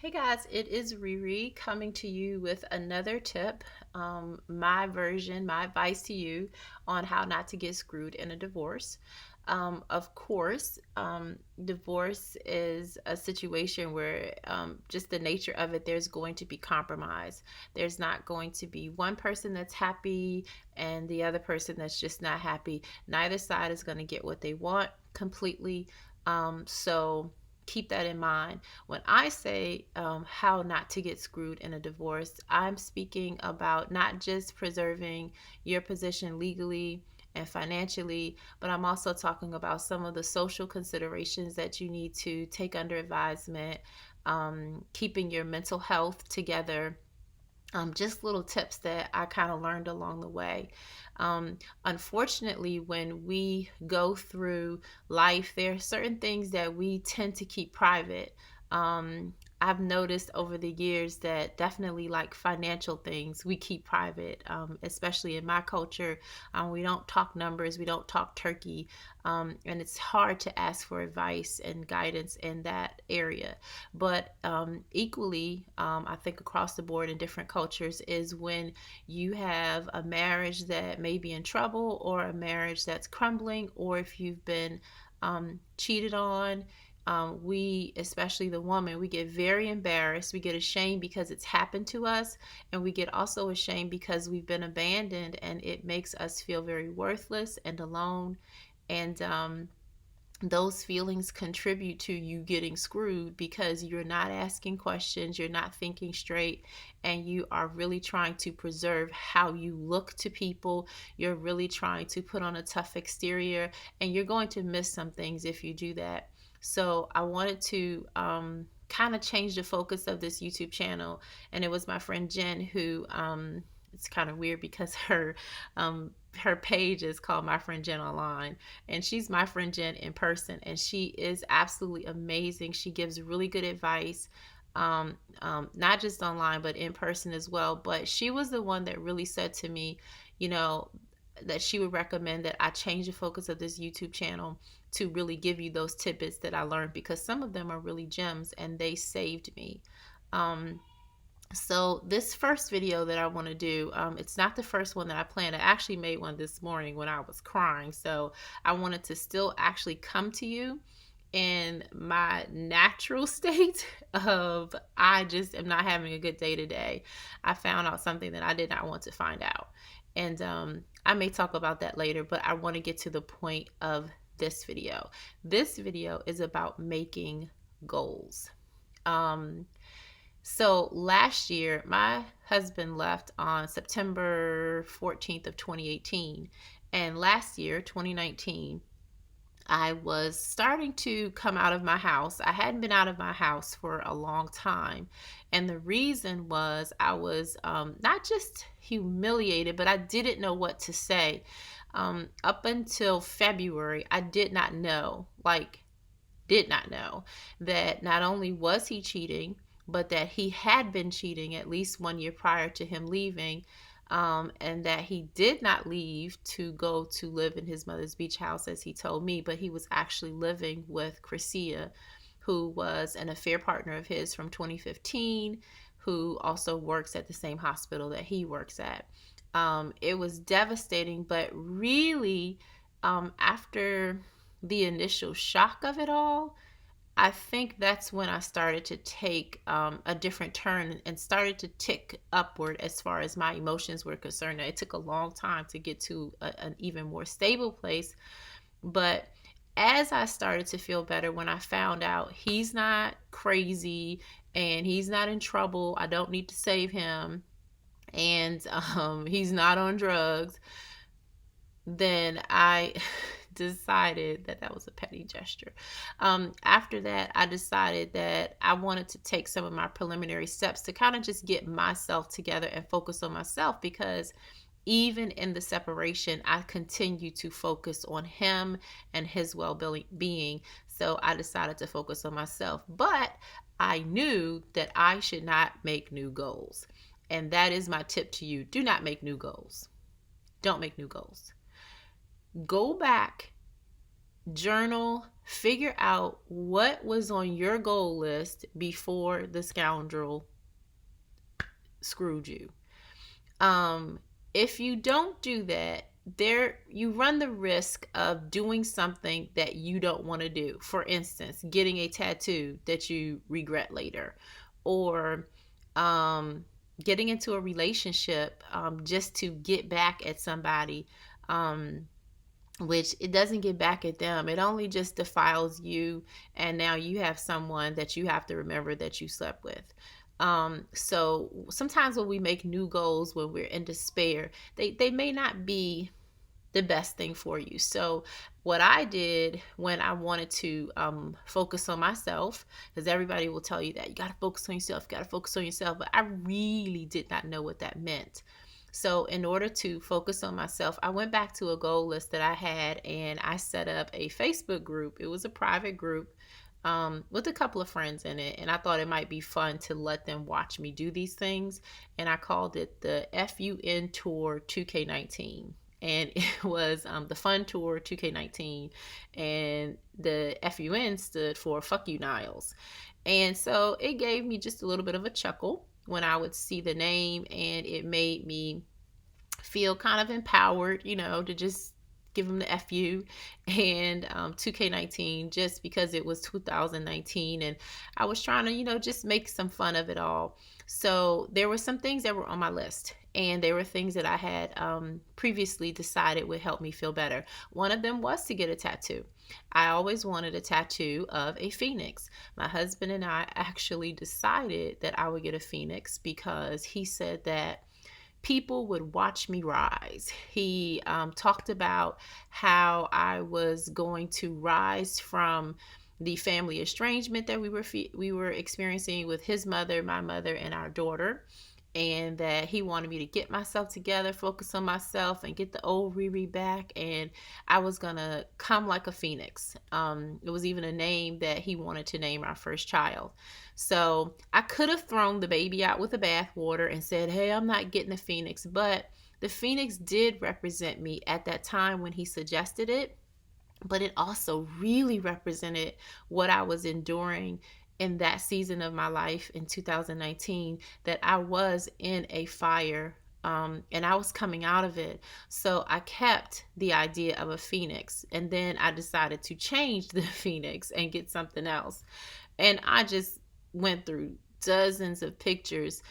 Hey guys, it is Riri coming to you with another tip, my version, my advice to you on how not to get screwed in a divorce. Of course, divorce is a situation where just the nature of it, there's going to be compromise. There's not going to be one person that's happy and the other person that's just not happy. Neither side is going to get what they want completely. So keep that in mind. When I say how not to get screwed in a divorce, I'm speaking about not just preserving your position legally and financially, but I'm also talking about some of the social considerations that you need to take under advisement, keeping your mental health together. Just little tips that I kind of learned along the way. Unfortunately, when we go through life, there are certain things that we tend to keep private. Um, I've noticed over the years that definitely like financial things we keep private, especially in my culture. We don't talk numbers, we don't talk turkey, and it's hard to ask for advice and guidance in that area. But equally, I think across the board in different cultures is when you have a marriage that may be in trouble or a marriage that's crumbling, or if you've been cheated on. We, especially the woman, we get very embarrassed. We get ashamed because it's happened to us, and we get also ashamed because we've been abandoned, and it makes us feel very worthless and alone. And those feelings contribute to you getting screwed because you're not asking questions, you're not thinking straight, and you are really trying to preserve how you look to people. You're really trying to put on a tough exterior, and you're going to miss some things if you do that. So, I wanted to kind of change the focus of this YouTube channel, and it was my friend Jen who it's kind of weird because her page is called My Friend Jen Online, and she's my friend Jen in person, and she is absolutely amazing. She gives really good advice, not just online but in person as well. But she was the one that really said to me, you know, that she would recommend that I change the focus of this YouTube channel to really give you those tidbits that I learned, because some of them are really gems and they saved me. Um, so this first video that I want to do, it's not the first one that I planned. I actually made one this morning when I was crying. So I wanted to still actually come to you in my natural state of I just am not having a good day today. I found out something that I did not want to find out. And I may talk about that later, but I want to get to the point of this video. This video is about making goals. Um, so last year, my husband left on September 14th of 2018. And last year, 2019, I was starting to come out of my house. I hadn't been out of my house for a long time. And the reason was I was not just humiliated, but I didn't know what to say. Up until February, I did not know, did not know that not only was he cheating, but that he had been cheating at least 1 year prior to him leaving, and that he did not leave to go to live in his mother's beach house, as he told me, but he was actually living with Chrisia, who was an affair partner of his from 2015, who also works at the same hospital that he works at. It was devastating, but really, after the initial shock of it all, I think that's when I started to take a different turn and started to tick upward as far as my emotions were concerned. It took a long time to get to an even more stable place. But as I started to feel better, when I found out he's not crazy and he's not in trouble, I don't need to save him, and he's not on drugs, then I decided that that was a petty gesture. After that, I decided that I wanted to take some of my preliminary steps to kind of just get myself together and focus on myself, because even in the separation, I continue to focus on him and his well-being. So I decided to focus on myself. But I knew that I should not make new goals. And that is my tip to you. Do not make new goals. Don't make new goals. Go back journal, figure out what was on your goal list before the scoundrel screwed you. Um, if you don't do that, there you run the risk of doing something that you don't want to do. For instance, getting a tattoo that you regret later, or getting into a relationship just to get back at somebody. Which it doesn't get back at them. It only just defiles you, and now you have someone that you have to remember that you slept with. So sometimes when we make new goals, when we're in despair, they may not be the best thing for you. So what I did when I wanted to focus on myself, because everybody will tell you that you got to focus on yourself, you got to focus on yourself, but I really did not know what that meant. So in order to focus on myself, I went back to a goal list that I had, and I set up a Facebook group. It was a private group with a couple of friends in it, and I thought it might be fun to let them watch me do these things. And I called it the FUN Tour 2K19. And it was the Fun Tour 2K19, and the FUN stood for Fuck You Niles. And so it gave me just a little bit of a chuckle when I would see the name, and it made me feel kind of empowered, to just give them the FU and 2K19, just because it was 2019 and I was trying to, just make some fun of it all. So there were some things that were on my list, and there were things that I had previously decided would help me feel better. One of them was to get a tattoo. I always wanted a tattoo of a phoenix. My husband and I actually decided that I would get a phoenix because he said that people would watch me rise. He talked about how I was going to rise from the family estrangement that we were experiencing with his mother, my mother, and our daughter, and that he wanted me to get myself together, focus on myself, and get the old Riri back, and I was gonna come like a phoenix. It was even a name that he wanted to name our first child. So I could have thrown the baby out with the bathwater and said, hey, I'm not getting a phoenix, but the phoenix did represent me at that time when he suggested it, but it also really represented what I was enduring in that season of my life in 2019, that I was in a fire, and I was coming out of it. So I kept the idea of a phoenix, and then I decided to change the phoenix and get something else. And I just went through dozens of pictures.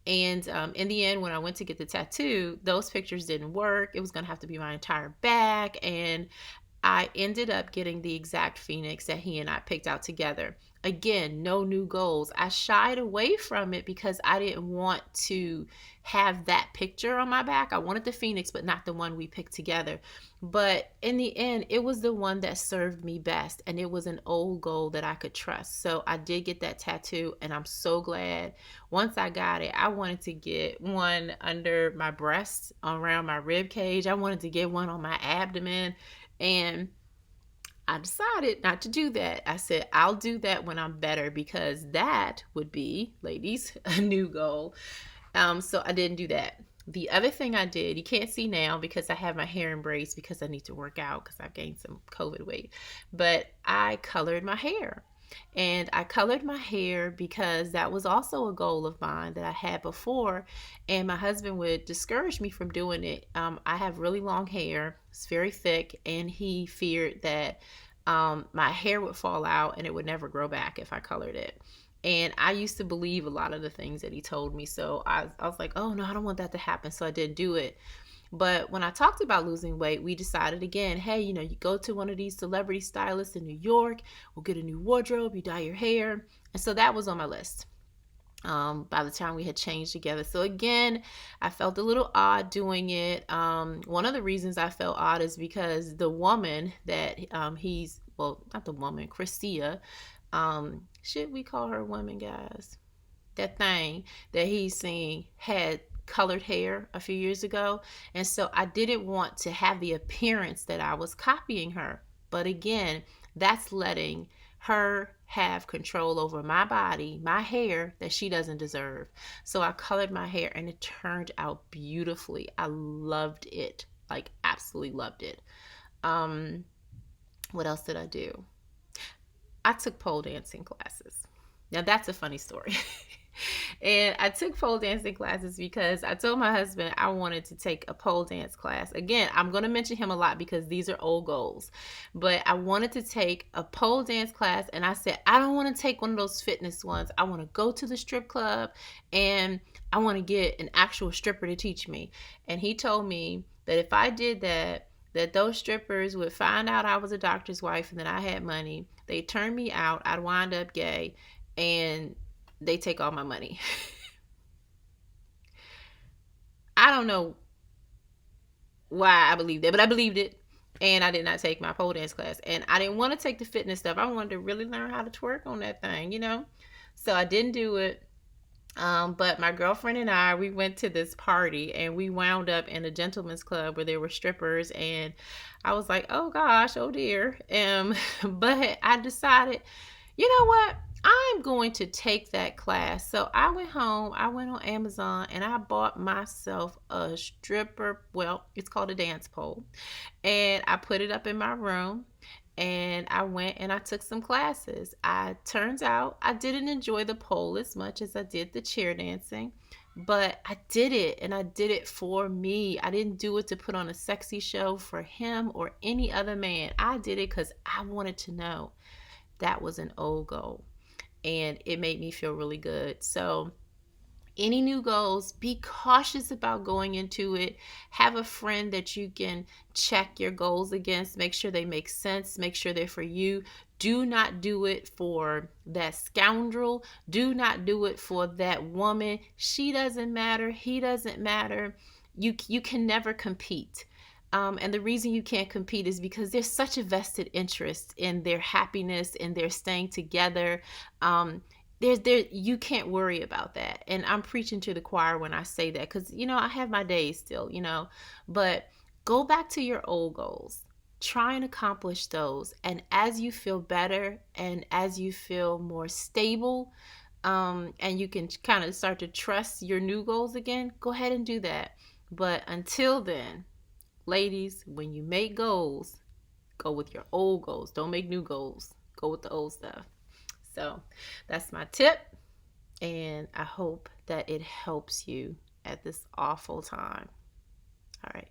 And in the end, when I went to get the tattoo, those pictures didn't work. It was going to have to be my entire back. And I ended up getting the exact phoenix that he and I picked out together. Again, no new goals. I shied away from it because I didn't want to have that picture on my back. I wanted the phoenix, but not the one we picked together. But in the end, it was the one that served me best, and it was an old goal that I could trust. So I did get that tattoo, and I'm so glad. Once I got it, I wanted to get one under my breast, around my rib cage. I wanted to get one on my abdomen. And I decided not to do that. I said, I'll do that when I'm better, because that would be, ladies, a new goal. So I didn't do that. The other thing I did, you can't see now because I have my hair in braids because I need to work out because I've gained some COVID weight, but I colored my hair. And I colored my hair because that was also a goal of mine that I had before. And my husband would discourage me from doing it. I have really long hair, it's very thick, and he feared that my hair would fall out and it would never grow back if I colored it. And I used to believe a lot of the things that he told me. So I was like, oh no, I don't want that to happen. So I didn't do it. But when I talked about losing weight, we decided again, hey, you go to one of these celebrity stylists in New York, we'll get a new wardrobe, you dye your hair. And so that was on my list by the time we had changed together. So again, I felt a little odd doing it. One of the reasons I felt odd is because the woman that not the woman, Christia, should we call her a woman, guys? That thing that he's seeing had colored hair a few years ago. And so I didn't want to have the appearance that I was copying her. But again, that's letting her have control over my body, my hair, that she doesn't deserve. So I colored my hair and it turned out beautifully. I loved it, like absolutely loved it. What else did I do? I took pole dancing classes. Now that's a funny story. And I took pole dancing classes because I told my husband I wanted to take a pole dance class. Again, I'm going to mention him a lot because these are old goals. But I wanted to take a pole dance class, and I said, I don't want to take one of those fitness ones. I want to go to the strip club and I want to get an actual stripper to teach me. And he told me that if I did that, that those strippers would find out I was a doctor's wife and that I had money. They'd turn me out. I'd wind up gay, and they take all my money. I don't know why I believed it, but I believed it. And I did not take my pole dance class. And I didn't want to take the fitness stuff. I wanted to really learn how to twerk on that thing, you know? So I didn't do it. But my girlfriend and I, we went to this party and we wound up in a gentleman's club where there were strippers. And I was like, oh gosh, oh dear. But I decided, you know what? I'm going to take that class. So I went home, I went on Amazon, and I bought myself a stripper. Well, it's called a dance pole. And I put it up in my room, and I went and I took some classes. I turns out I didn't enjoy the pole as much as I did the chair dancing, but I did it, and I did it for me. I didn't do it to put on a sexy show for him or any other man. I did it because I wanted to know. That was an old goal, and it made me feel really good. So any new goals, be cautious about going into it. Have a friend that you can check your goals against. Make sure they make sense. Make sure they're for you. Do not do it for that scoundrel. Do not do it for that woman. She doesn't matter. He doesn't matter. You can never compete. And the reason you can't compete is because there's such a vested interest in their happiness and their staying together. There you can't worry about that, and I'm preaching to the choir when I say that, because I have my days still, but go back to your old goals, try and accomplish those, and as you feel better and as you feel more stable, and you can kind of start to trust your new goals again, go ahead and do that. But until then, ladies, when you make goals, go with your old goals. Don't make new goals. Go with the old stuff. So that's my tip, and I hope that it helps you at this awful time. All right.